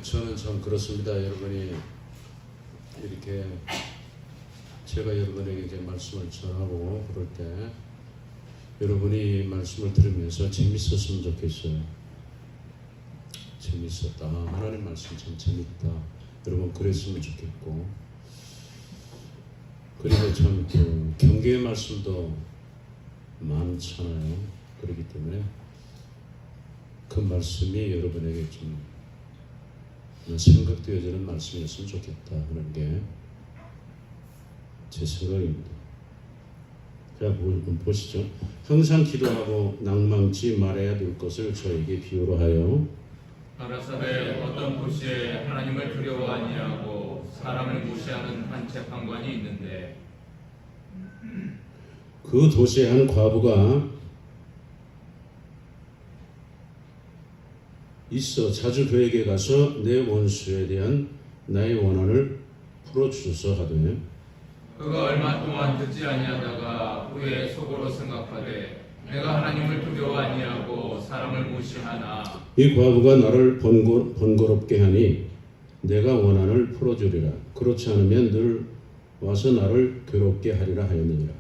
저는 참 그렇습니다. 여러분이 이렇게 제가 여러분에게 이제 말씀을 전하고 그럴 때 여러분이 말씀을 들으면서 재밌었으면 좋겠어요. 재밌었다. 하나님 말씀 참 재밌다. 여러분 그랬으면 좋겠고, 그리고 참 그 경계의 말씀도 많잖아요. 그렇기 때문에 그 말씀이 여러분에게 좀 생각되어지는 말씀이었으면 좋겠다 하는 게 제 생각입니다. 자, 보시죠. 항상 기도하고 낭망치 말아야 될 것을 저에게 비유로 하여 가라사대 어떤 도시에 하나님을 두려워 아니하고 사람을 무시하는 한 재판관이 있는데 그 도시의 한 과부가 있어 자주 그에게 가서 내 원수에 대한 나의 원한을 풀어주소서 하되 그가 얼마 동안 듣지 아니하다가 후에 속으로 생각하되 내가 하나님을 두려워 아니하고 사람을 무시하나 이 과부가 나를 번거롭게 하니 내가 원한을 풀어주리라. 그렇지 않으면 늘 와서 나를 괴롭게 하리라 하였느니라.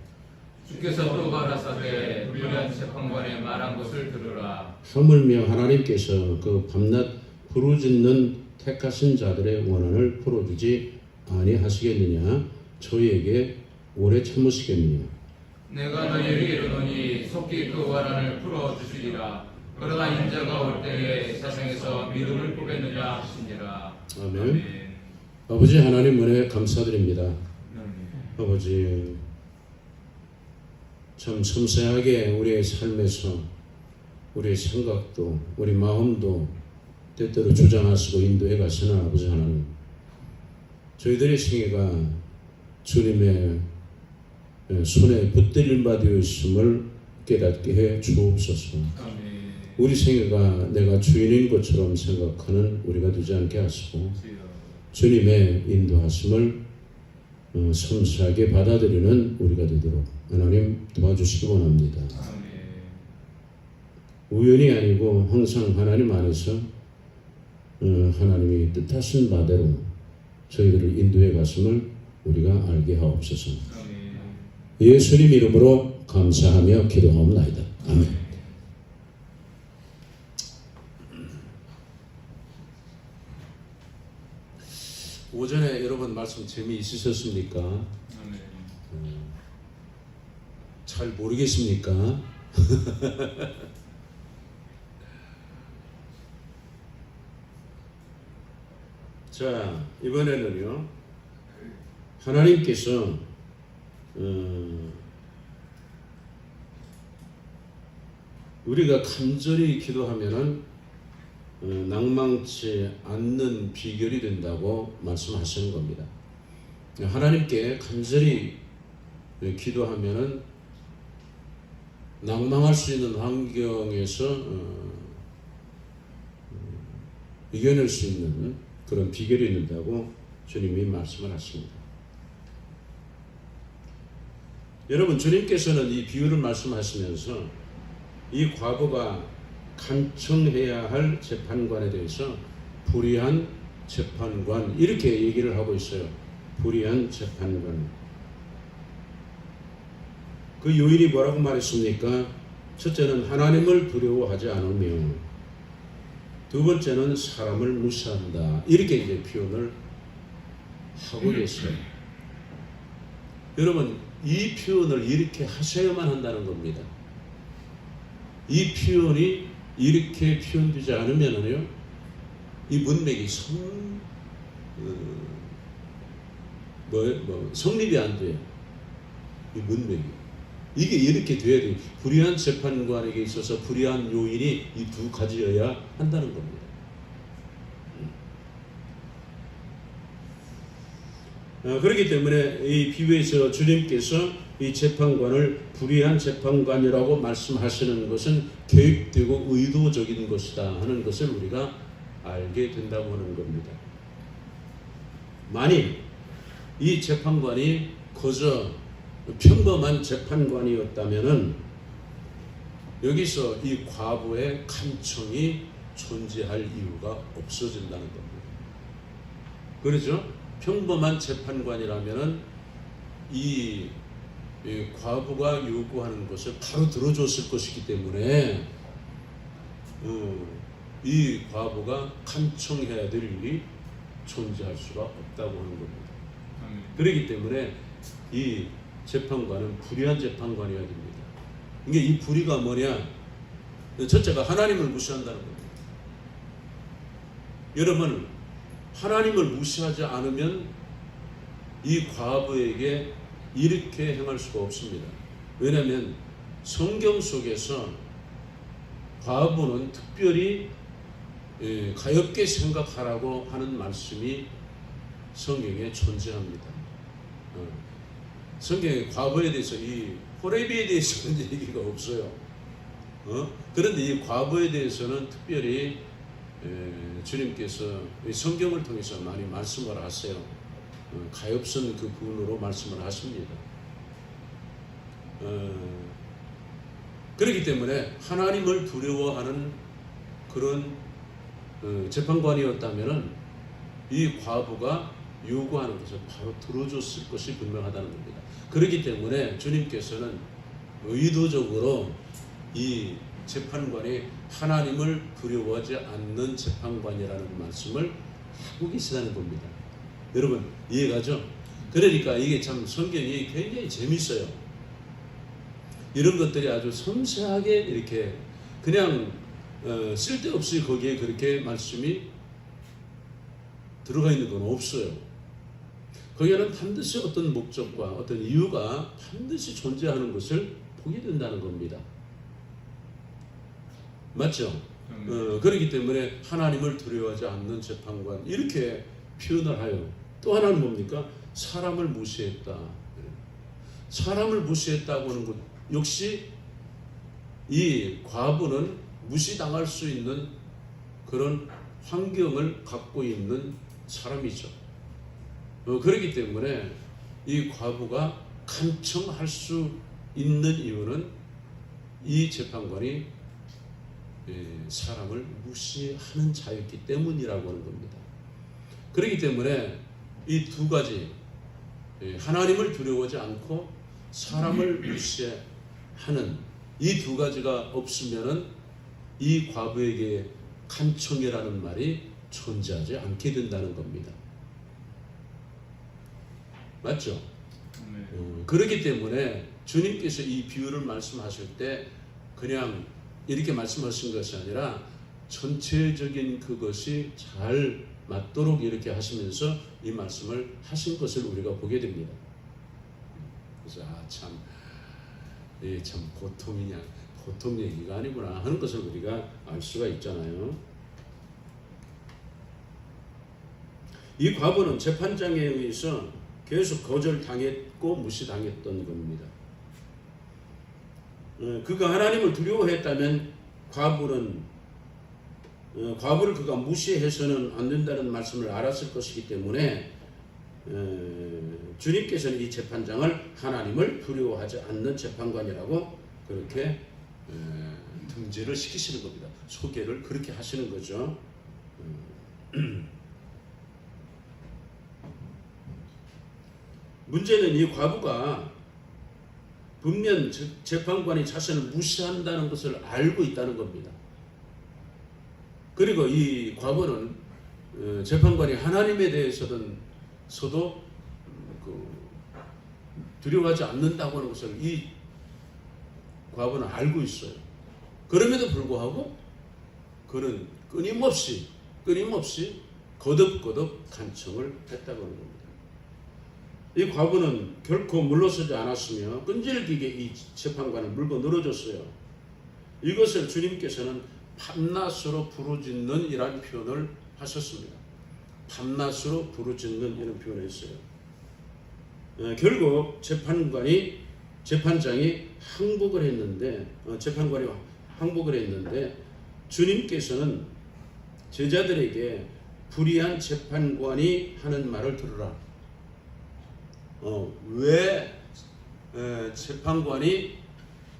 주께서 또 가라사대 불의한 재판관의 말한 것을 들으라. 하물며 하나님께서 그 밤낮 부르짖는 택하신 자들의 원한을 풀어주지 아니하시겠느냐? 저희에게 오래 참으시겠느냐? 내가 너희에게 이르노니 속히 그 원한을 풀어주시리라. 그러나 인자가 올 때에 세상에서 믿음을 보겠느냐 하시니라. 아멘. 아버지 하나님 은혜 감사드립니다. 아멘. 아버지 참 섬세하게 우리의 삶에서 우리의 생각도 우리 마음도 때때로 주장하시고 인도해 가시는 아버지 하나님, 저희들의 생애가 주님의 손에 붙들림 바 되어 있음을 깨닫게 해 주옵소서. 아멘. 우리 생애가 내가 주인인 것처럼 생각하는 우리가 되지 않게 하시고 주님의 인도하심을 섬세하게 받아들이는 우리가 되도록 하나님 도와주시기 원합니다. 아멘. 우연이 아니고 항상 하나님 안에서 하나님이 뜻하신 바대로 저희들을 인도해 갔음을 우리가 알게 하옵소서. 아멘. 예수님 이름으로 감사하며 기도하옵나이다. 아멘. 오전에 여러분 말씀 재미있으셨습니까? 아멘. 잘 모르겠습니까? 자, 이번에는요, 하나님께서 우리가 간절히 기도하면은 낭망치 않는 비결이 된다고 말씀하시는 겁니다. 하나님께 간절히 기도하면은 낭망할 수 있는 환경에서 이겨낼 수 있는 그런 비결이 있는다고 주님이 말씀을 하십니다. 여러분, 주님께서는 이 비유를 말씀하시면서 이 과부가 간청해야 할 재판관에 대해서 불의한 재판관 이렇게 얘기를 하고 있어요. 불의한 재판관. 그 요인이 뭐라고 말했습니까? 첫째는 하나님을 두려워하지 않으며, 두 번째는 사람을 무시한다. 이렇게 이제 표현을 하고 계세요. 여러분, 이 표현을 이렇게 하셔야만 한다는 겁니다. 이 표현이 이렇게 표현되지 않으면요, 이 문맥이 성립이 안 돼요. 이 문맥이. 이게 이렇게 돼야 돼요. 불의한 재판관에게 있어서 불의한 요인이 이 두 가지여야 한다는 겁니다. 그렇기 때문에 이 비유에서 주님께서 이 재판관을 불의한 재판관이라고 말씀하시는 것은 계획되고 의도적인 것이다 하는 것을 우리가 알게 된다고 하는 겁니다. 만일 이 재판관이 그저 평범한 재판관이었다면은 여기서 이 과부의 간청이 존재할 이유가 없어진다는 겁니다. 그렇죠? 평범한 재판관이라면은 이 과부가 요구하는 것을 바로 들어줬을 것이기 때문에 이 과부가 간청해야 될 일이 존재할 수가 없다고 하는 겁니다. 그렇기 때문에 이 재판관은 불의한 재판관이어야 됩니다. 이게 이 불의가 뭐냐? 첫째가 하나님을 무시한다는 겁니다. 여러분, 하나님을 무시하지 않으면 이 과부에게 이렇게 행할 수가 없습니다. 왜냐하면 성경 속에서 과부는 특별히 가엾게 생각하라고 하는 말씀이 성경에 존재합니다. 성경에 과부에 대해서 이 호레비에 대해서는 얘기가 없어요. 그런데 이 과부에 대해서는 특별히 주님께서 성경을 통해서 많이 말씀을 하세요. 가엾은 그 부분으로 말씀을 하십니다. 그렇기 때문에 하나님을 두려워하는 그런 재판관이었다면 이 과부가 요구하는 것을 바로 들어줬을 것이 분명하다는 겁니다. 그렇기 때문에 주님께서는 의도적으로 이 재판관이 하나님을 두려워하지 않는 재판관이라는 말씀을 하고 계시다는 겁니다. 여러분 이해가죠? 그러니까 이게 참 성경이 굉장히 재밌어요. 이런 것들이 아주 섬세하게 이렇게 그냥 쓸데없이 거기에 그렇게 말씀이 들어가 있는 건 없어요. 거기에는 반드시 어떤 목적과 어떤 이유가 반드시 존재하는 것을 보게 된다는 겁니다. 맞죠? 그렇기 때문에 하나님을 두려워하지 않는 재판관 이렇게 표현을 하여 또 하나는 뭡니까? 사람을 무시했다. 사람을 무시했다고 하는 것 역시 이 과부는 무시당할 수 있는 그런 환경을 갖고 있는 사람이죠. 그렇기 때문에 이 과부가 간청할 수 있는 이유는 이 재판관이 사람을 무시하는 자였기 때문이라고 하는 겁니다. 그렇기 때문에 이 두 가지 하나님을 두려워하지 않고 사람을 무시하는 이 두 가지가 없으면은 이 과부에게 간청이라는 말이 존재하지 않게 된다는 겁니다. 맞죠? 그렇기 때문에 주님께서 이 비유를 말씀하실 때 그냥 이렇게 말씀하신 것이 아니라 전체적인 그것이 잘 맞도록 이렇게 하시면서 이 말씀을 하신 것을 우리가 보게 됩니다. 그래서 참 보통이냐 보통 얘기가 아니구나 하는 것을 우리가 알 수가 있잖아요. 이 과부는 재판장에 의해서 계속 거절당했고 무시당했던 겁니다. 그가 하나님을 두려워했다면 과부를 그가 무시해서는 안 된다는 말씀을 알았을 것이기 때문에 주님께서는 이 재판장을 하나님을 두려워하지 않는 재판관이라고 그렇게 등재를 시키시는 겁니다. 소개를 그렇게 하시는 거죠. 문제는 이 과부가 분명 재판관이 자신을 무시한다는 것을 알고 있다는 겁니다. 그리고 이 과부는 재판관이 하나님에 대해서도 두려워하지 않는다고 하는 것을 이 과부는 알고 있어요. 그럼에도 불구하고 그는 끊임없이 거듭거듭 간청을 했다고 하는 겁니다. 이 과부는 결코 물러서지 않았으며 끈질기게 이 재판관을 물고 늘어졌어요. 이것을 주님께서는 밤낮으로 부르짖는 이라는 표현을 하셨습니다. 밤낮으로 부르짖는 이런 표현을 했어요. 결국 재판장이 항복을 했는데 주님께서는 제자들에게 불의한 재판관이 하는 말을 들으라. 왜 재판관이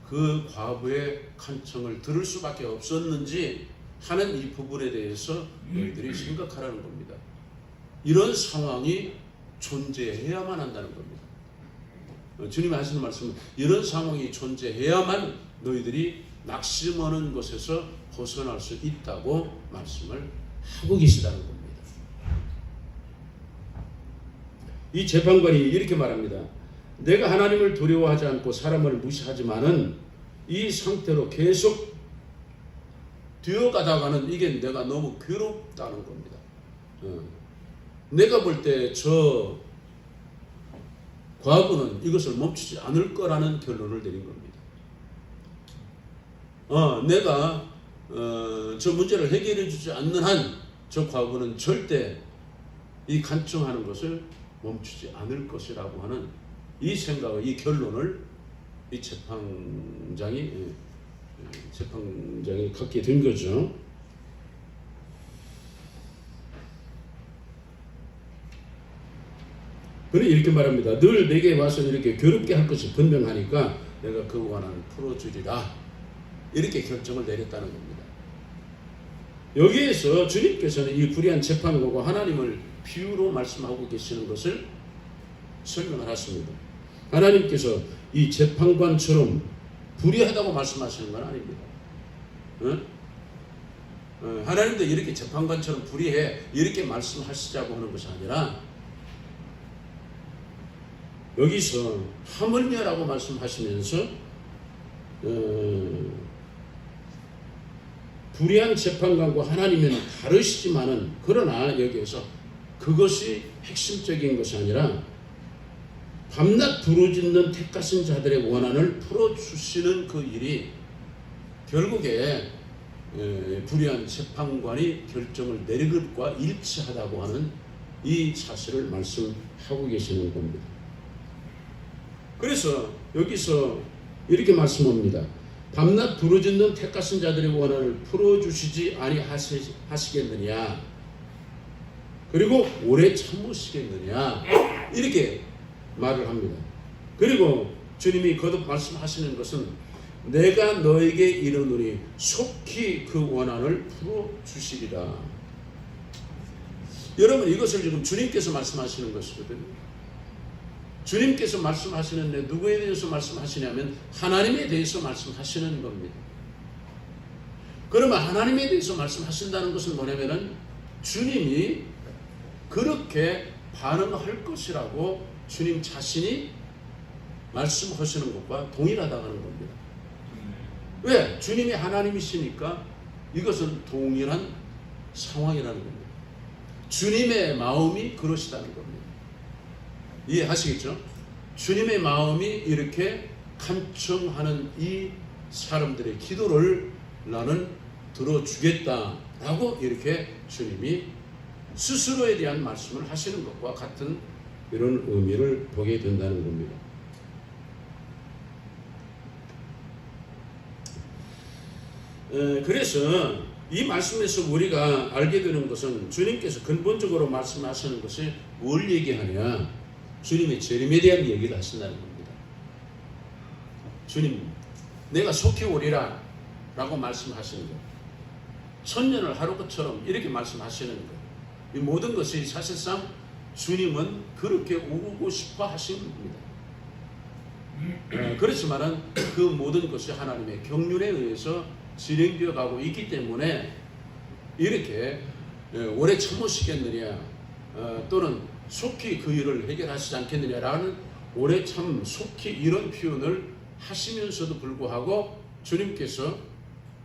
그 과부의 간청을 들을 수밖에 없었는지 하는 이 부분에 대해서 너희들이 생각하라는 겁니다. 이런 상황이 존재해야만 한다는 겁니다. 주님이 하시는 말씀은 이런 상황이 존재해야만 너희들이 낙심하는 것에서 벗어날 수 있다고 말씀을 하고 계시다는 겁니다. 이 재판관이 이렇게 말합니다. 내가 하나님을 두려워하지 않고 사람을 무시하지만은 이 상태로 계속 뛰어가다가는 이게 내가 너무 괴롭다는 겁니다. 내가 볼 때 저 과거는 이것을 멈추지 않을 거라는 결론을 내린 겁니다. 내가 저 문제를 해결해 주지 않는 한 저 과거는 절대 이 간청하는 것을 멈추지 않을 것이라고 하는 이 생각을, 이 결론을 이 재판장이 갖게 된 거죠. 그는 이렇게 말합니다. 늘 내게 와서 이렇게 괴롭게 할 것이 분명하니까 내가 그 원한을 풀어주리라. 이렇게 결정을 내렸다는 겁니다. 여기에서 주님께서는 이 불의한 재판관과 하나님을 비유로 말씀하고 계시는 것을 설명을 하십니다. 하나님께서 이 재판관처럼 불의하다고 말씀하시는 건 아닙니다. 하나님도 이렇게 재판관처럼 불의해 이렇게 말씀하시자고 하는 것이 아니라 여기서 하물며라고 말씀하시면서 불의한 재판관과 하나님은 다르시지만은 그러나 여기에서 그것이 핵심적인 것이 아니라 밤낮 부르짖는 택하신 자들의 원한을 풀어주시는 그 일이 결국에 불의한 재판관이 결정을 내린 것과 일치하다고 하는 이 사실을 말씀하고 계시는 겁니다. 그래서 여기서 이렇게 말씀합니다. 밤낮 부르짖는 택하신 자들의 원한을 풀어주시지 아니하시겠느냐, 그리고 오래 참으시겠느냐, 이렇게 말을 합니다. 그리고 주님이 거듭 말씀하시는 것은 내가 너에게 이르노니 속히 그 원한을 풀어주시리라. 여러분, 이것을 지금 주님께서 말씀하시는 것이거든요. 주님께서 말씀하시는데 누구에 대해서 말씀하시냐면 하나님에 대해서 말씀하시는 겁니다. 그러면 하나님에 대해서 말씀하신다는 것은 뭐냐면은 주님이 그렇게 반응할 것이라고 주님 자신이 말씀하시는 것과 동일하다는 겁니다. 왜? 주님이 하나님이시니까 이것은 동일한 상황이라는 겁니다. 주님의 마음이 그러시다는 겁니다. 이해하시겠죠? 주님의 마음이 이렇게 간청하는 이 사람들의 기도를 나는 들어주겠다라고 이렇게 주님이 스스로에 대한 말씀을 하시는 것과 같은 이런 의미를 보게 된다는 겁니다. 그래서 이 말씀에서 우리가 알게 되는 것은 주님께서 근본적으로 말씀하시는 것이 뭘 얘기하냐? 주님의 재림에 대한 얘기를 하신다는 겁니다. 주님, 내가 속히 오리라 라고 말씀하시는 것, 천년을 하루처럼 이렇게 말씀하시는 것, 이 모든 것이 사실상 주님은 그렇게 오고 싶어 하신 겁니다. 그렇지만은 그 모든 것이 하나님의 경륜에 의해서 진행되어 가고 있기 때문에 이렇게 오래 참으시겠느냐, 또는 속히 그 일을 해결하시지 않겠느냐라는 오래 참 속히 이런 표현을 하시면서도 불구하고 주님께서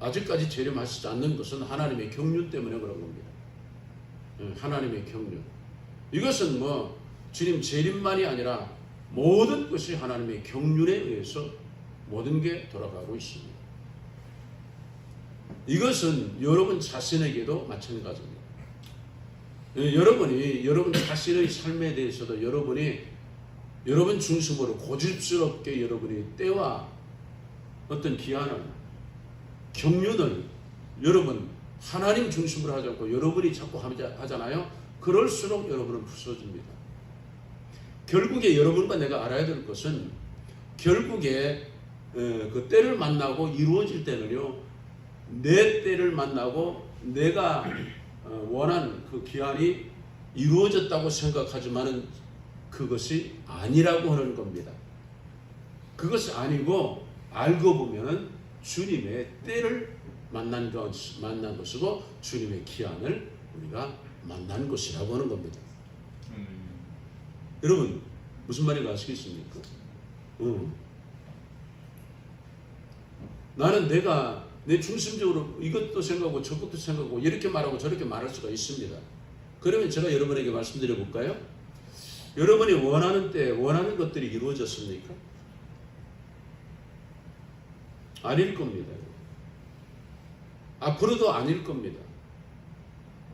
아직까지 재림하시지 않는 것은 하나님의 경륜 때문에 그런 겁니다. 하나님의 경륜. 이것은 뭐 주님 재림만이 아니라 모든 것이 하나님의 경륜에 의해서 모든 게 돌아가고 있습니다. 이것은 여러분 자신에게도 마찬가지입니다. 여러분이 여러분 자신의 삶에 대해서도 여러분 중심으로 고집스럽게 여러분이 때와 어떤 기한을, 경륜을 여러분 하나님 중심으로 하지 않고 여러분이 자꾸 하잖아요. 그럴수록 여러분은 부서집니다. 결국에 여러분과 내가 알아야 될 것은 결국에 그 때를 만나고 이루어질 때는요, 내 때를 만나고 내가 원하는 그 기한이 이루어졌다고 생각하지만은 그것이 아니라고 하는 겁니다. 그것이 아니고 알고 보면은 주님의 때를 만난 것이고 주님의 기한을 우리가 만난 것이라고 하는 겁니다. 여러분 무슨 말인지 아시겠습니까? 나는 내가 내 중심적으로 이것도 생각하고 저것도 생각하고 이렇게 말하고 저렇게 말할 수가 있습니다. 그러면 제가 여러분에게 말씀드려 볼까요? 여러분이 원하는 때 원하는 것들이 이루어졌습니까? 아닐 겁니다. 앞으로도 아닐 겁니다.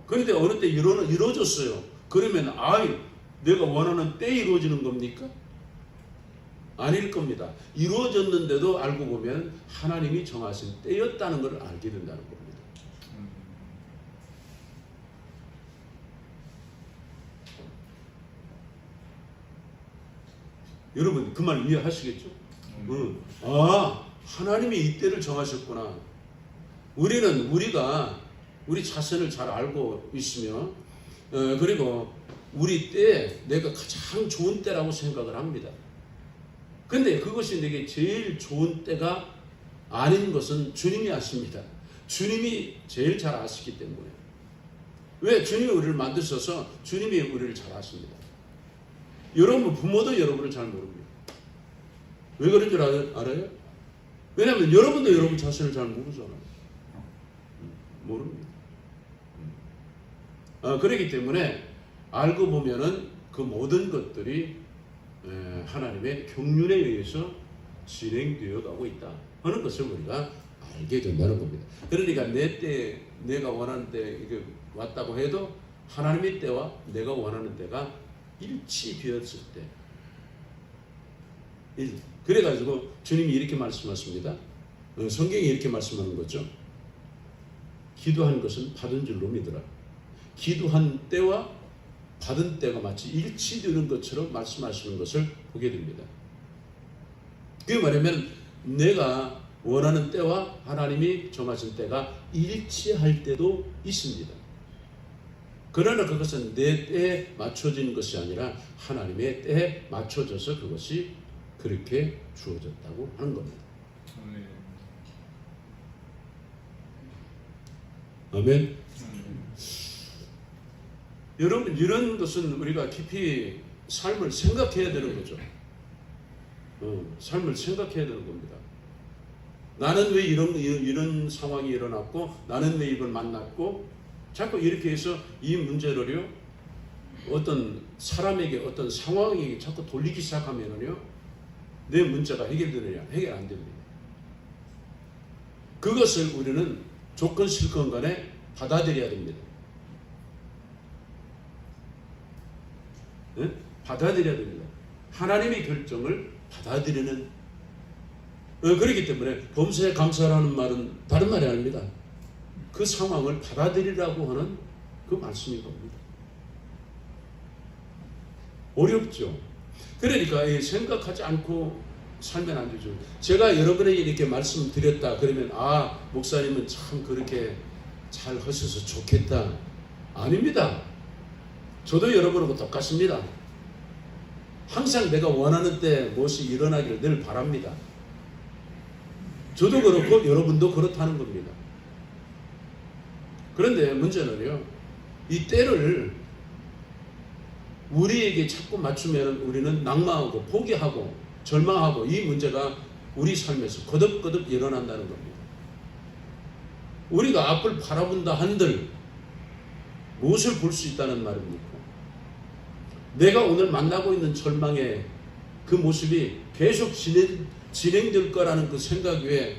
그런데 어느 때 이루어졌어요. 그러면 내가 원하는 때에 이루어지는 겁니까? 아닐 겁니다. 이루어졌는데도 알고 보면 하나님이 정하신 때였다는 것을 알게 된다는 겁니다. 여러분 그 말 이해하시겠죠? 하나님이 이 때를 정하셨구나. 우리 자신을 잘 알고 있으며 그리고 우리 때에 내가 가장 좋은 때라고 생각을 합니다. 근데 그것이 내게 제일 좋은 때가 아닌 것은 주님이 아십니다. 주님이 제일 잘 아시기 때문에. 왜? 주님이 우리를 만드셔서 주님이 우리를 잘 아십니다. 여러분 부모도 여러분을 잘 모릅니다. 왜 그런 줄 알아요? 왜냐하면 여러분도 여러분 자신을 잘 모르잖아요. 모릅니다. 그렇기 때문에 알고 보면은 그 모든 것들이 하나님의 경륜에 의해서 진행되어 가고 있다 하는 것을 우리가 알게 된다는 겁니다. 그러니까 내 때 내가 원하는 때 이게 왔다고 해도 하나님의 때와 내가 원하는 때가 일치되었을 때 그래가지고 주님이 이렇게 말씀하십니다. 성경이 이렇게 말씀하는 거죠. 기도한 것은 받은 줄로 믿으라. 기도한 때와 받은 때가 마치 일치되는 것처럼 말씀하시는 것을 보게 됩니다. 그게 말하면 내가 원하는 때와 하나님이 정하신 때가 일치할 때도 있습니다. 그러나 그것은 내 때에 맞춰진 것이 아니라 하나님의 때에 맞춰져서 그것이 그렇게 주어졌다고 하는 겁니다. 아멘. 여러분 이런 것은 우리가 깊이 삶을 생각해야 되는 거죠. 삶을 생각해야 되는 겁니다. 나는 왜 이런 상황이 일어났고 나는 왜 이걸 만났고 자꾸 이렇게 해서 이 문제를요 어떤 사람에게 어떤 상황에게 자꾸 돌리기 시작하면은요 내 문제가 해결되느냐? 해결 안 됩니다. 그것을 우리는 조건 실건 간에 받아들여야 됩니다. 네? 받아들여야 됩니다. 하나님의 결정을 받아들이는 그렇기 때문에 범사에 감사라는 말은 다른 말이 아닙니다. 그 상황을 받아들이라고 하는 그 말씀인 겁니다. 어렵죠. 그러니까 생각하지 않고 살면 안 되죠. 제가 여러분에게 이렇게 말씀드렸다 그러면 목사님은 참 그렇게 잘 하셔서 좋겠다. 아닙니다. 저도 여러분하고 똑같습니다. 항상 내가 원하는 때 무엇이 일어나기를 늘 바랍니다. 저도 그렇고 여러분도 그렇다는 겁니다. 그런데 문제는요, 이 때를 우리에게 자꾸 맞추면 우리는 낙망하고 포기하고 절망하고 이 문제가 우리 삶에서 거듭거듭 일어난다는 겁니다. 우리가 앞을 바라본다 한들 무엇을 볼 수 있다는 말입니까? 내가 오늘 만나고 있는 절망의 그 모습이 계속 진행될 거라는 그 생각 외에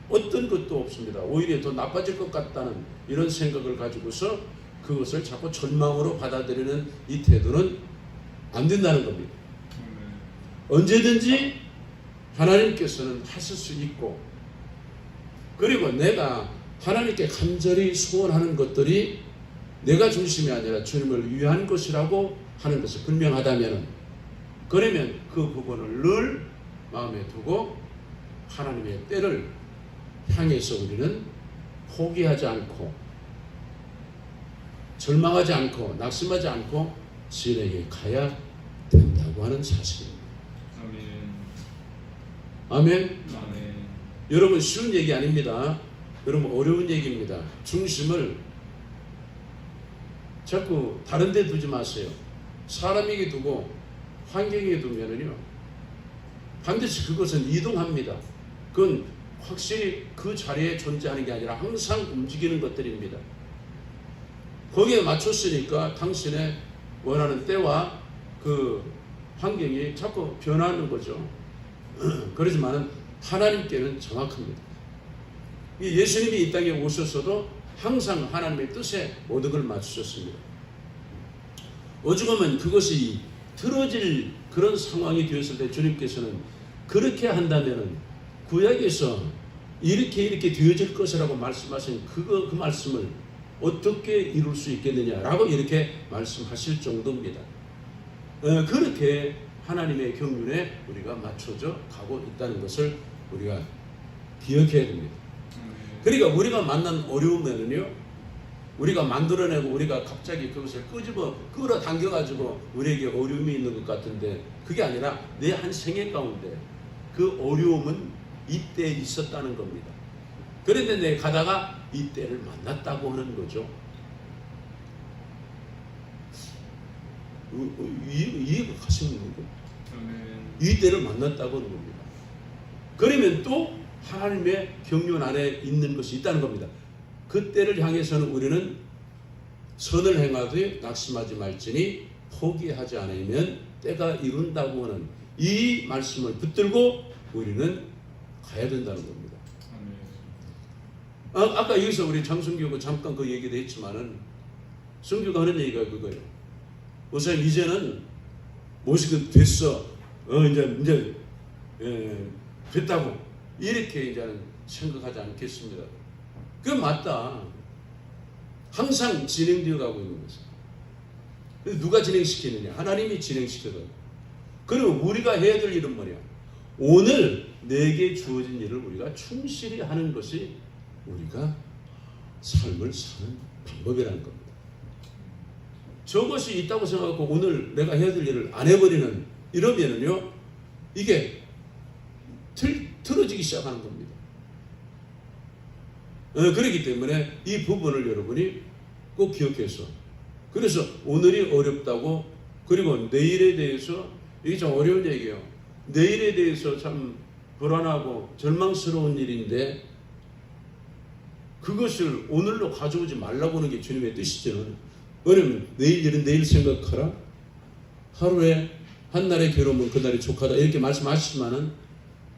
어떤 것도 없습니다. 오히려 더 나빠질 것 같다는 이런 생각을 가지고서 그것을 자꾸 절망으로 받아들이는 이 태도는 안 된다는 겁니다. 언제든지 하나님께서는 하실 수 있고 그리고 내가 하나님께 간절히 소원하는 것들이 내가 중심이 아니라 주님을 위한 것이라고 하는 것이 분명하다면 그러면 그 부분을 늘 마음에 두고 하나님의 때를 향해서 우리는 포기하지 않고 절망하지 않고 낙심하지 않고 진행해 가야 된다고 하는 사실입니다. 아멘. 아멘. 아멘. 여러분 쉬운 얘기 아닙니다. 여러분 어려운 얘기입니다. 중심을 자꾸 다른 데 두지 마세요. 사람에게 두고 환경에 두면은요 반드시 그것은 이동합니다. 그건 확실히 그 자리에 존재하는 게 아니라 항상 움직이는 것들입니다. 거기에 맞췄으니까 당신의 원하는 때와 그 환경이 자꾸 변하는 거죠. 그렇지만은 하나님께는 정확합니다. 예수님이 이 땅에 오셨어도 항상 하나님의 뜻에 모든 걸 맞추셨습니다. 오죽하면 그것이 틀어질 그런 상황이 되었을 때 주님께서는 그렇게 한다면은 구약에서 이렇게 되어질 것이라고 말씀하신 그 말씀을 어떻게 이룰 수 있겠느냐라고 이렇게 말씀하실 정도입니다. 그렇게 하나님의 경륜에 우리가 맞춰져 가고 있다는 것을 우리가 기억해야 됩니다. 그러니까 우리가 만난 어려움에는요 우리가 만들어내고 우리가 갑자기 그것을 끌어당겨가지고 우리에게 어려움이 있는 것 같은데 그게 아니라 내 한 생애 가운데 그 어려움은 이때 있었다는 겁니다. 그런데 내가 가다가 이때를 만났다고 하는 거죠. 이해가 가시는 거죠. 이때를 만났다고 하는 겁니다. 그러면 또 하나님의 경륜 안에 있는 것이 있다는 겁니다. 그때를 향해서는 우리는 선을 행하되 낙심하지 말지니 포기하지 않으면 때가 이룬다고 하는 이 말씀을 붙들고 우리는 가야 된다는 겁니다. 아까 여기서 우리 장성규가 잠깐 그 얘기도 했지만은 성규가 하는 얘기가 그거예요. 우선 이제는 모시고 됐어. 이제 됐다고 이렇게 이제는 생각하지 않겠습니다. 그게 맞다. 항상 진행되어 가고 있는 것이다. 누가 진행시키느냐? 하나님이 진행시켜요. 그러면 우리가 해야 될 일은 뭐냐? 오늘 내게 주어진 일을 우리가 충실히 하는 것이 우리가 삶을 사는 방법이라는 겁니다. 저것이 있다고 생각하고 오늘 내가 해야 될 일을 안 해버리는 이러면은요 이게 틀어지기 시작하는 겁니다. 그렇기 때문에 이 부분을 여러분이 꼭 기억해서 그래서 오늘이 어렵다고 그리고 내일에 대해서 이게 좀 어려운 얘기예요. 내일에 대해서 참 불안하고 절망스러운 일인데 그것을 오늘로 가져오지 말라고 하는 게 주님의 뜻이죠. 왜냐면 내일 일은 내일 생각하라. 하루에 한날의 괴로움은 그날이 족하다 이렇게 말씀하시지만은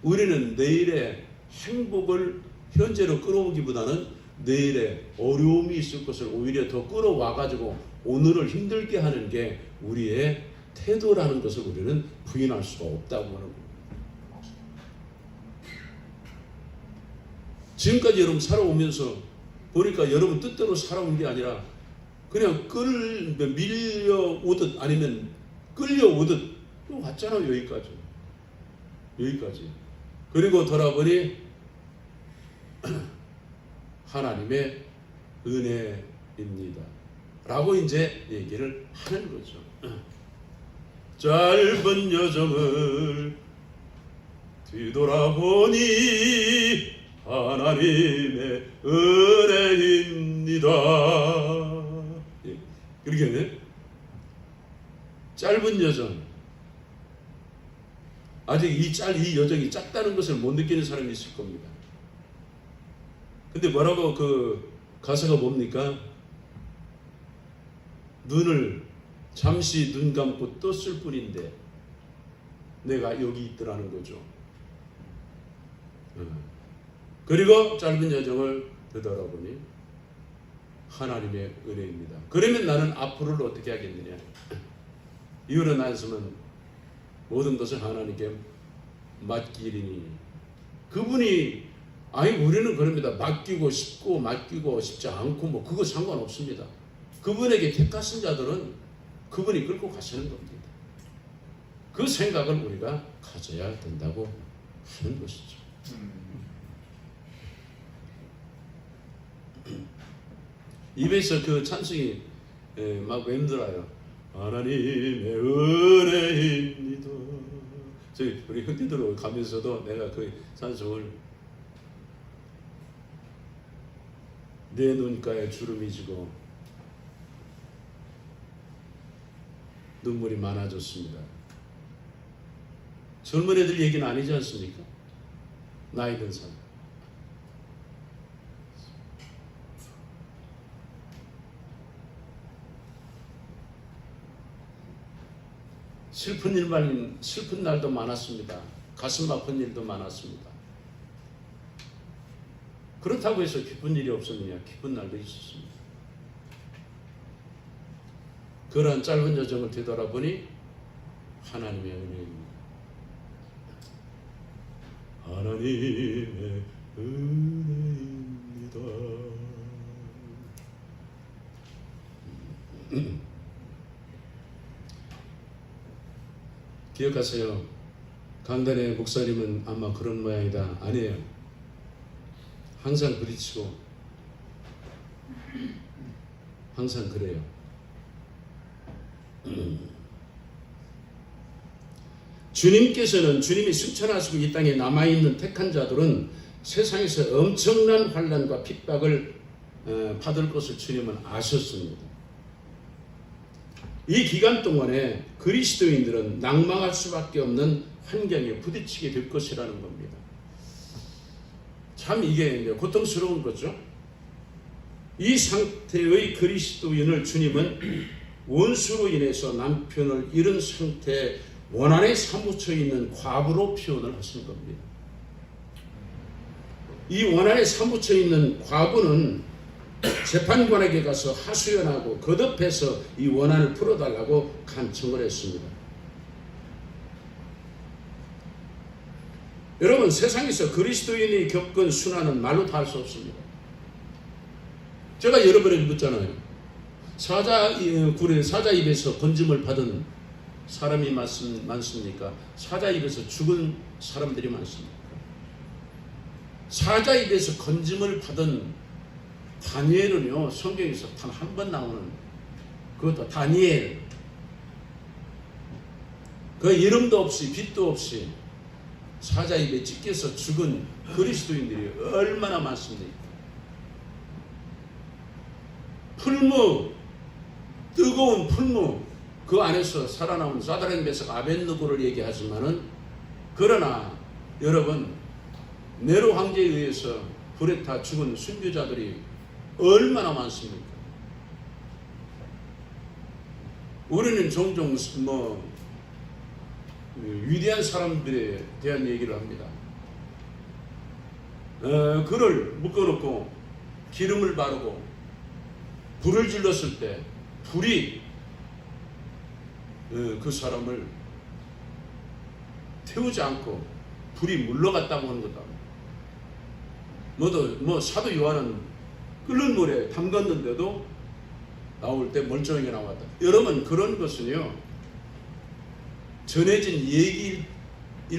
우리는 내일의 행복을 현재로 끌어오기보다는 내일에 어려움이 있을 것을 오히려 더 끌어와가지고 오늘을 힘들게 하는 게 우리의 태도라는 것을 우리는 부인할 수가 없다고 하는 겁니다. 지금까지 여러분 살아오면서 보니까 여러분 뜻대로 살아온 게 아니라 그냥 밀려오듯 아니면 끌려오듯 왔잖아요. 여기까지. 그리고 돌아보니 하나님의 은혜입니다. 라고 이제 얘기를 하는 거죠. 짧은 여정을 뒤돌아보니 하나님의 은혜입니다. 예, 그렇게 짧은 여정 아직 이 여정이 짧다는 것을 못 느끼는 사람이 있을 겁니다. 근데 뭐라고 그 가사가 뭡니까? 눈을 잠시 눈 감고 떴을 뿐인데 내가 여기 있더라는 거죠. 그리고 짧은 여정을 되돌아보니 하나님의 은혜입니다. 그러면 나는 앞으로를 어떻게 하겠느냐? 이유는 말씀은 모든 것을 하나님께 맡기리니 그분이 우리는 그럽니다. 맡기고 싶고 맡기고 싶지 않고 뭐 그거 상관없습니다. 그분에게 택하신 자들은 그분이 끌고 가시는 겁니다. 그 생각을 우리가 가져야 된다고 하는 것이죠. 입에서 그 찬송이 막 맴돌아요. 하나님의 은혜입니다. 저희 우리 형제들 가면서도 내가 그 찬송을 내 눈가에 주름이 지고 눈물이 많아졌습니다. 젊은 애들 얘기는 아니지 않습니까? 나이 든 사람. 슬픈 날도 많았습니다. 가슴 아픈 일도 많았습니다. 그렇다고 해서 기쁜 일이 없었느냐? 기쁜 날도 있었습니다. 그러한 짧은 여정을 되돌아보니 하나님의 은혜입니다. 하나님의 은혜입니다. 기억하세요. 강단의 목사님은 아마 그런 모양이다. 아니에요. 항상 부딪히고 항상 그래요. 주님께서는 주님이 승천하시고 이 땅에 남아있는 택한 자들은 세상에서 엄청난 환난과 핍박을 받을 것을 주님은 아셨습니다. 이 기간 동안에 그리스도인들은 낭망할 수밖에 없는 환경에 부딪히게 될 것이라는 겁니다. 참 이게 고통스러운 거죠. 이 상태의 그리스도인을 주님은 원수로 인해서 남편을 잃은 상태에 원한에 사무쳐 있는 과부로 표현을 하신 겁니다. 이 원한에 사무쳐 있는 과부는 재판관에게 가서 하소연하고 거듭해서 이 원한을 풀어달라고 간청을 했습니다. 여러분, 세상에서 그리스도인이 겪은 순환은 말로 다 할 수 없습니다. 제가 여러 번에 묻잖아요. 사자 입에서 건짐을 받은 사람이 많습니까? 사자 입에서 죽은 사람들이 많습니까? 사자 입에서 건짐을 받은 다니엘은요, 성경에서 단 한 번 나오는, 그것도 다니엘. 그 이름도 없이 빛도 없이 사자 입에 찢겨서 죽은 그리스도인들이 얼마나 많습니까? 풀무, 뜨거운 풀무, 그 안에서 살아남은 사드락 메삭 아벳느고를 얘기하지만은, 그러나 여러분, 네로 황제에 의해서 불에 타 죽은 순교자들이 얼마나 많습니까? 우리는 종종 위대한 사람들에 대한 얘기를 합니다. 그를 묶어놓고 기름을 바르고 불을 질렀을 때 불이 그 사람을 태우지 않고 불이 물러갔다고 하는 거다. 사도 요한은 끓는 물에 담갔는데도 나올 때 멀쩡하게 나왔다. 여러분, 그런 것은요, 전해진 얘기일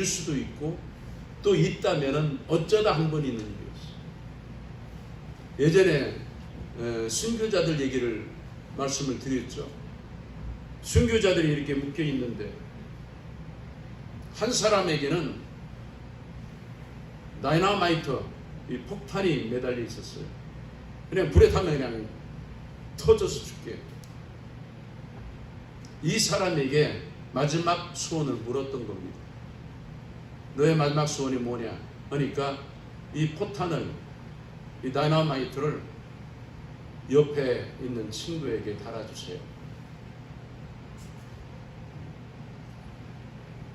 수도 있고, 또 있다면은 어쩌다 한 번 있는 일이었어요. 예전에 순교자들 얘기를 말씀을 드렸죠. 순교자들이 이렇게 묶여 있는데 한 사람에게는 다이너마이트, 이 폭탄이 매달려 있었어요. 그냥 불에 타면 그냥 터져서 죽게. 이 사람에게 마지막 소원을 물었던 겁니다. 너의 마지막 소원이 뭐냐? 그러니까 이 포탄을, 이 다이너마이트를 옆에 있는 친구에게 달아주세요.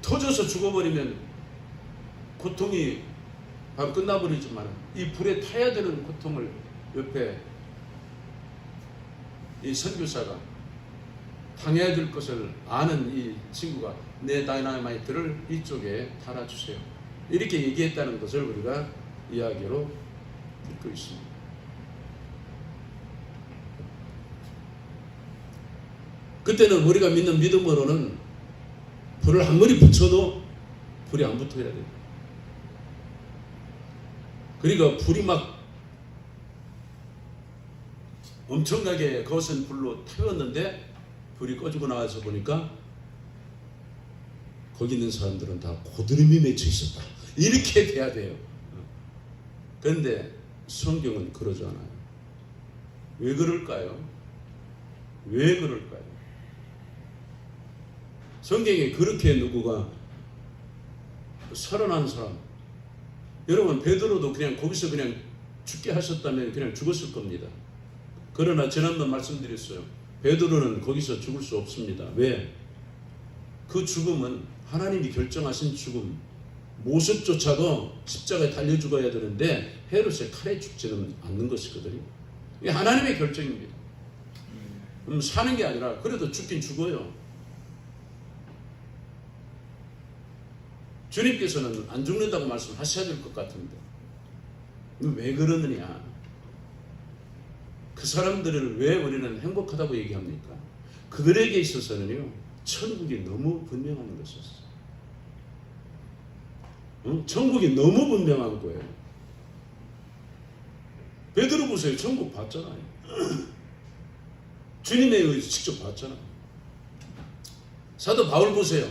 터져서 죽어버리면 고통이 바로 끝나버리지만 이 불에 타야 되는 고통을 옆에 이 선교사가 당해야 될 것을 아는 이 친구가 내 다이너마이트를 이쪽에 달아주세요. 이렇게 얘기했다는 것을 우리가 이야기로 듣고 있습니다. 그때는 우리가 믿는 믿음으로는 불을 아무리 붙여도 불이 안 붙어야 돼요. 그러니까 불이 막 엄청나게 거센 불로 태웠는데 불이 꺼지고 나와서 보니까 거기 있는 사람들은 다 고드름이 맺혀 있었다. 이렇게 돼야 돼요. 그런데 성경은 그러지 않아요. 왜 그럴까요? 왜 그럴까요? 성경에 그렇게 누구가 살아난 사람, 여러분 베드로도 그냥 거기서 그냥 죽게 하셨다면 그냥 죽었을 겁니다. 그러나 지난번 말씀드렸어요. 베드로는 거기서 죽을 수 없습니다. 왜? 그 죽음은 하나님이 결정하신 죽음, 모습조차도 십자가에 달려 죽어야 되는데 헤롯의 칼에 죽지는 않는 것이거든요. 이게 하나님의 결정입니다. 사는 게 아니라 그래도 죽긴 죽어요. 주님께서는 안 죽는다고 말씀하셔야 될 것 같은데 왜 그러느냐? 그 사람들을 왜 우리는 행복하다고 얘기합니까? 그들에게 있어서는요, 천국이 너무 분명한 것이었어요. 천국이 너무 분명한 거예요. 베드로 보세요. 천국 봤잖아요. 주님에 의해서 직접 봤잖아요. 사도 바울 보세요.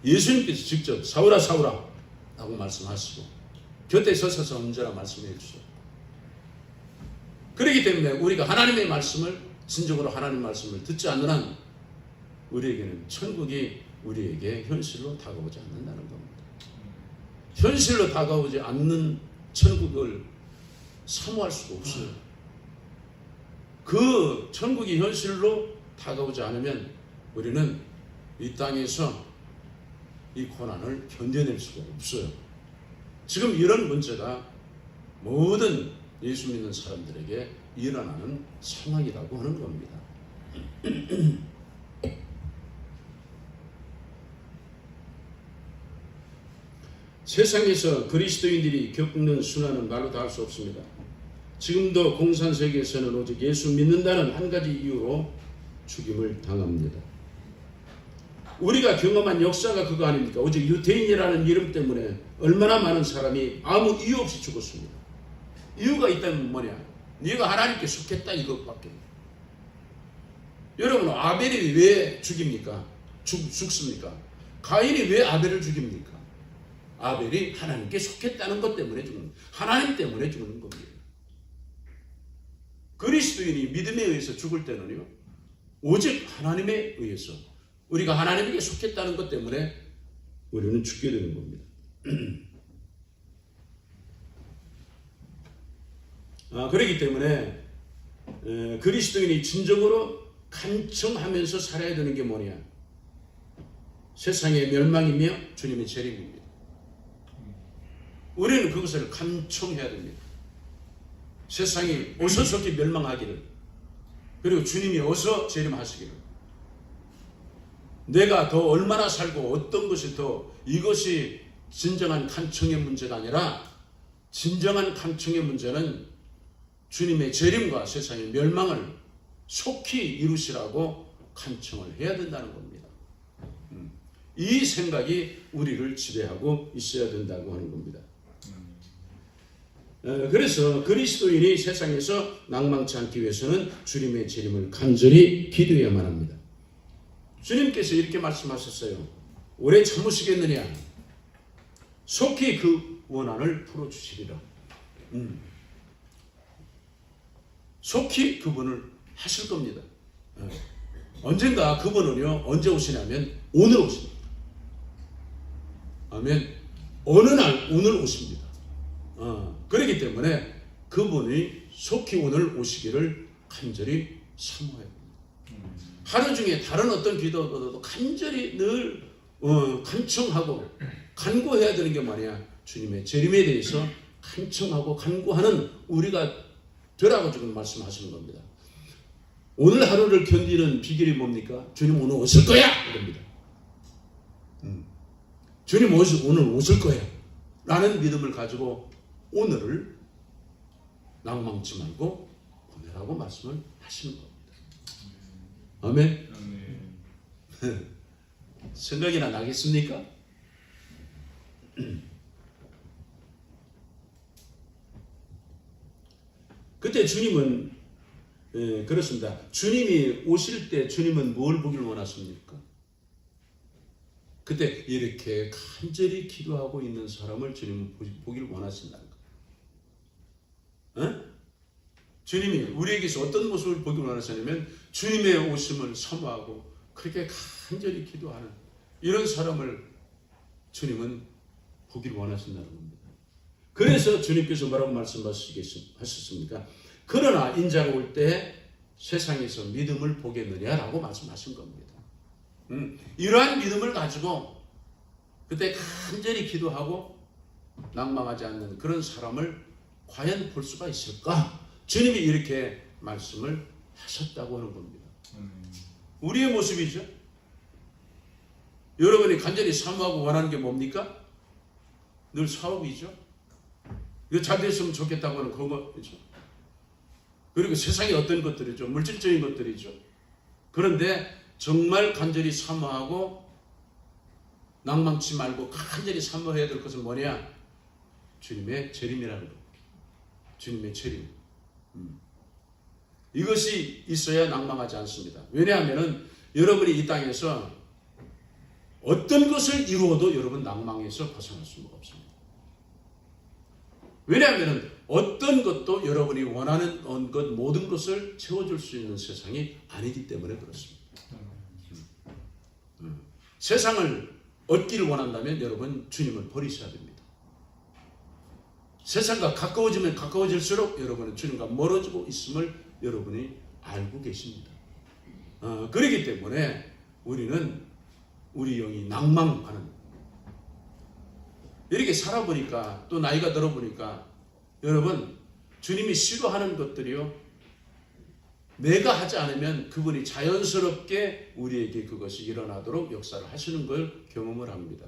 예수님께서 직접 사울아 사울아 라고 말씀하시고 곁에 서셔서 언제나 말씀해 주시고, 그렇기 때문에 우리가 하나님의 말씀을 진정으로 하나님 말씀을 듣지 않는 한 우리에게는 천국이 우리에게 현실로 다가오지 않는다는 겁니다. 현실로 다가오지 않는 천국을 사모할 수가 없어요. 그 천국이 현실로 다가오지 않으면 우리는 이 땅에서 이 고난을 견뎌낼 수가 없어요. 지금 이런 문제가 모든 예수 믿는 사람들에게 일어나는 상황이라고 하는 겁니다. 세상에서 그리스도인들이 겪는 순환은 말로 다 할 수 없습니다. 지금도 공산세계에서는 오직 예수 믿는다는 한 가지 이유로 죽임을 당합니다. 우리가 경험한 역사가 그거 아닙니까? 오직 유대인이라는 이름 때문에 얼마나 많은 사람이 아무 이유 없이 죽었습니다. 이유가 있다면 뭐냐? 네가 하나님께 속했다 이것밖에. 여러분, 아벨이 왜 죽입니까? 죽습니까? 가인이 왜 아벨을 죽입니까? 아벨이 하나님께 속했다는 것 때문에 죽는, 하나님 때문에 죽는 겁니다. 그리스도인이 믿음에 의해서 죽을 때는요, 오직 하나님에 의해서, 우리가 하나님에게 속했다는 것 때문에 우리는 죽게 되는 겁니다. 그렇기 때문에 그리스도인이 진정으로 간청하면서 살아야 되는 게 뭐냐? 세상의 멸망이며 주님의 재림입니다. 우리는 그것을 간청해야 됩니다. 세상이 어서속히 멸망하기를, 그리고 주님이 어서 재림하시기를, 내가 더 얼마나 살고 어떤 것이 더, 이것이 진정한 간청의 문제가 아니라 진정한 간청의 문제는 주님의 재림과 세상의 멸망을 속히 이루시라고 간청을 해야 된다는 겁니다. 이 생각이 우리를 지배하고 있어야 된다고 하는 겁니다. 그래서 그리스도인이 세상에서 낭망치 않기 위해서는 주님의 재림을 간절히 기도해야만 합니다. 주님께서 이렇게 말씀하셨어요. 오래 참으시겠느냐? 속히 그 원한을 풀어주시리라. 속히 그분을 하실 겁니다. 언젠가 그분은요, 언제 오시냐면 오늘 오십니다. 아멘. 어느 날 오늘 오십니다. 그렇기 때문에 그분이 속히 오늘 오시기를 간절히 사모해야 합니다. 하루 중에 다른 어떤 기도보다도 간절히 늘 간청하고 간구해야 되는 게 뭐냐? 주님의 재림에 대해서 간청하고 간구하는 우리가 되라고 지금 말씀하시는 겁니다. 오늘 하루를 견디는 비결이 뭡니까? 주님 오늘 오실 거야! 이겁니다. 주님 오늘 오실 거야! 라는 믿음을 가지고 오늘을 낭망치 말고 보내라고 말씀을 하시는 겁니다. 아멘. 생각이나 나겠습니까? 그때 주님은 그렇습니다. 주님이 오실 때 주님은 뭘 보길 원하십니까? 그때 이렇게 간절히 기도하고 있는 사람을 주님은 보길 원하신다는 거예요. 주님이 우리에게서 어떤 모습을 보길 원하시냐면 주님의 오심을 사모하고 그렇게 간절히 기도하는 이런 사람을 주님은 보길 원하신다는 겁니다. 그래서 주님께서 뭐라고 말씀하셨습니까? 그러나 인자가 올 때 세상에서 믿음을 보겠느냐라고 말씀하신 겁니다. 이러한 믿음을 가지고 그때 간절히 기도하고 낭망하지 않는 그런 사람을 과연 볼 수가 있을까? 주님이 이렇게 말씀을 하셨다고 하는 겁니다. 우리의 모습이죠. 여러분이 간절히 사모하고 원하는 게 뭡니까? 늘 사업이죠. 이거 잘 됐으면 좋겠다고 하는 그거죠. 그리고 세상에 어떤 것들이죠. 물질적인 것들이죠. 그런데 정말 간절히 사모하고 낭망치 말고 간절히 사모해야 될 것은 뭐냐? 주님의 재림이라는 거. 주님의 재림. 이것이 있어야 낭망하지 않습니다. 왜냐하면 여러분이 이 땅에서 어떤 것을 이루어도 여러분 낭망에서 벗어날 수가 없습니다. 왜냐하면 어떤 것도 여러분이 원하는 것 모든 것을 채워줄 수 있는 세상이 아니기 때문에 그렇습니다. 세상을 얻기를 원한다면 여러분 주님을 버리셔야 됩니다. 세상과 가까워지면 가까워질수록 여러분은 주님과 멀어지고 있음을 여러분이 알고 계십니다. 그렇기 때문에 우리는 우리 영이 낭망하는 이렇게 살아보니까 또 나이가 들어보니까 여러분 주님이 싫어하는 것들이요 내가 하지 않으면 그분이 자연스럽게 우리에게 그것이 일어나도록 역사를 하시는 걸 경험을 합니다.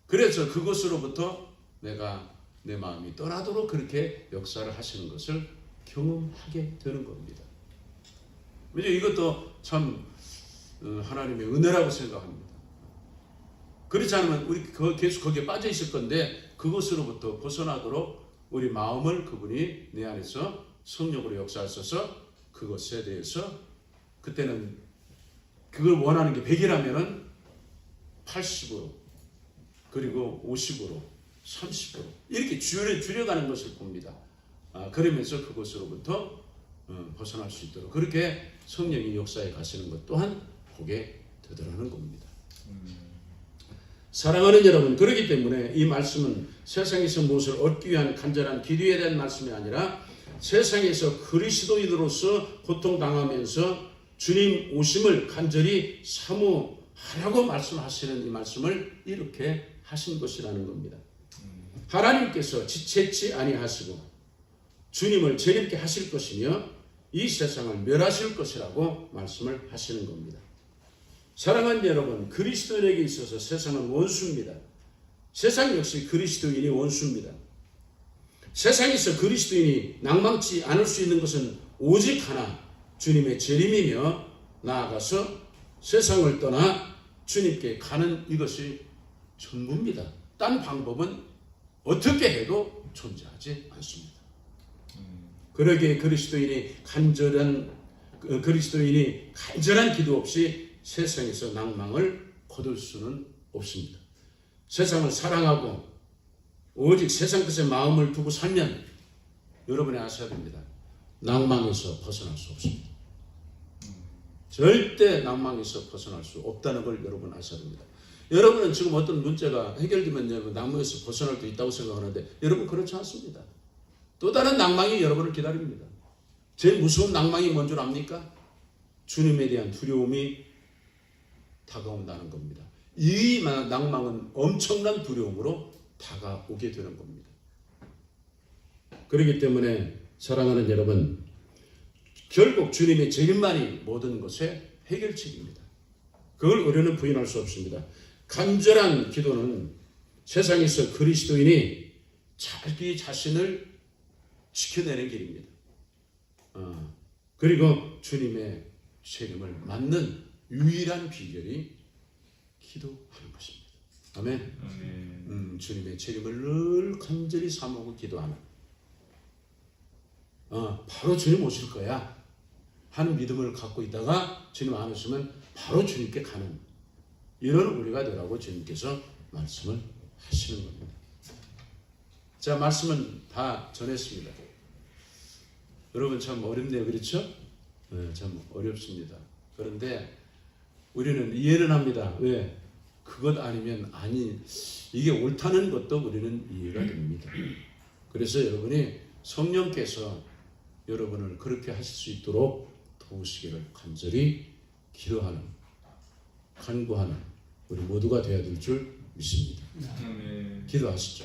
그래서 그것으로부터 내가 내 마음이 떠나도록 그렇게 역사를 하시는 것을 경험하게 되는 겁니다. 이것도 참 하나님의 은혜라고 생각합니다. 그렇지 않으면 우리 계속 거기에 빠져 있을 건데 그것으로부터 벗어나도록 우리 마음을 그분이 내 안에서 성령으로 역사하셔서 그것에 대해서 그때는 그걸 원하는 게 100이라면은 80으로 그리고 50으로 30으로 이렇게 줄여가는 것을 봅니다. 그러면서 그것으로부터 벗어날 수 있도록 그렇게 성령이 역사에 가시는 것 또한 보게 되더라는 겁니다. 사랑하는 여러분, 그렇기 때문에 이 말씀은 세상에서 무엇을 얻기 위한 간절한 기도에 대한 말씀이 아니라 세상에서 그리스도인으로서 고통당하면서 주님 오심을 간절히 사모하라고 말씀하시는 이 말씀을 이렇게 하신 것이라는 겁니다. 하나님께서 지체치 아니하시고 주님을 재림케 하실 것이며 이 세상을 멸하실 것이라고 말씀을 하시는 겁니다. 사랑하는 여러분, 그리스도인에게 있어서 세상은 원수입니다. 세상 역시 그리스도인이 원수입니다. 세상에서 그리스도인이 낭망치 않을 수 있는 것은 오직 하나, 주님의 재림이며 나아가서 세상을 떠나 주님께 가는 이것이 전부입니다. 딴 방법은 어떻게 해도 존재하지 않습니다. 그러기에 그리스도인이 간절한 기도 없이 세상에서 낭망을 거둘 수는 없습니다. 세상을 사랑하고 오직 세상 것에 마음을 두고 살면 여러분이 아셔야 됩니다. 낭망에서 벗어날 수 없습니다. 절대 낭망에서 벗어날 수 없다는 걸 여러분 아셔야 됩니다. 여러분은 지금 어떤 문제가 해결되면 여러분 낭망에서 벗어날 수 있다고 생각하는데 여러분 그렇지 않습니다. 또 다른 낭망이 여러분을 기다립니다. 제일 무서운 낭망이 뭔 줄 압니까? 주님에 대한 두려움이 다가온다는 겁니다. 이 낭망은 엄청난 두려움으로 다가오게 되는 겁니다. 그렇기 때문에 사랑하는 여러분, 결국 주님의 재림만이 모든 것의 해결책입니다. 그걸 우리는 부인할 수 없습니다. 간절한 기도는 세상에서 그리스도인이 자기 자신을 지켜내는 길입니다. 그리고 주님의 재림을 맞는 유일한 비결이 기도하는 것입니다. 아멘. 주님의 재림을 늘 간절히 사모하고 기도하는 바로 주님 오실 거야 하는 믿음을 갖고 있다가 주님 안 오시면 바로 주님께 가는 이런 우리가 되라고 주님께서 말씀을 하시는 겁니다. 자, 말씀은 다 전했습니다. 여러분 참 어렵네요, 그렇죠? 네, 참 어렵습니다. 그런데 우리는 이해는 합니다. 왜? 그것 아니면 아니, 이게 옳다는 것도 우리는 이해가 됩니다. 그래서 여러분이 성령께서 여러분을 그렇게 하실 수 있도록 도우시기를 간절히 기도하는, 간구하는 우리 모두가 되어야 될 줄 믿습니다. 기도하시죠.